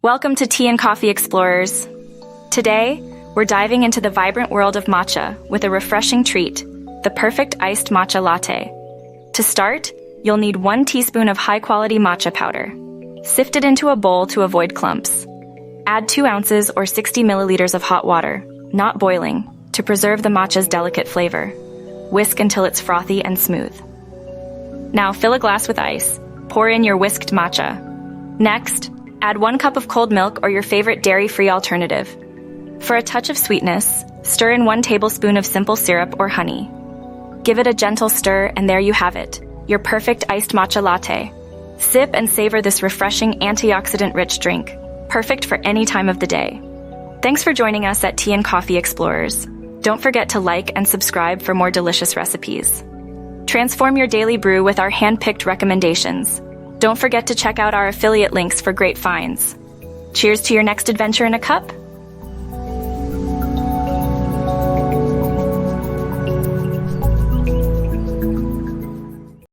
Welcome to Tea and Coffee Explorers. Today, we're diving into the vibrant world of matcha with a refreshing treat, the perfect iced matcha latte. To start, you'll need 1 teaspoon of high-quality matcha powder. Sift it into a bowl to avoid clumps. Add 2 ounces or 60 milliliters of hot water, not boiling, to preserve the matcha's delicate flavor. Whisk until it's frothy and smooth. Now fill a glass with ice. Pour in your whisked matcha. Next, add 1 cup of cold milk or your favorite dairy-free alternative. For a touch of sweetness, stir in 1 tablespoon of simple syrup or honey. Give it a gentle stir and there you have it, your perfect iced matcha latte. Sip and savor this refreshing antioxidant-rich drink, perfect for any time of the day. Thanks for joining us at Tea and Coffee Explorers. Don't forget to like and subscribe for more delicious recipes. Transform your daily brew with our hand-picked recommendations. Don't forget to check out our affiliate links for great finds. Cheers to your next adventure in a cup.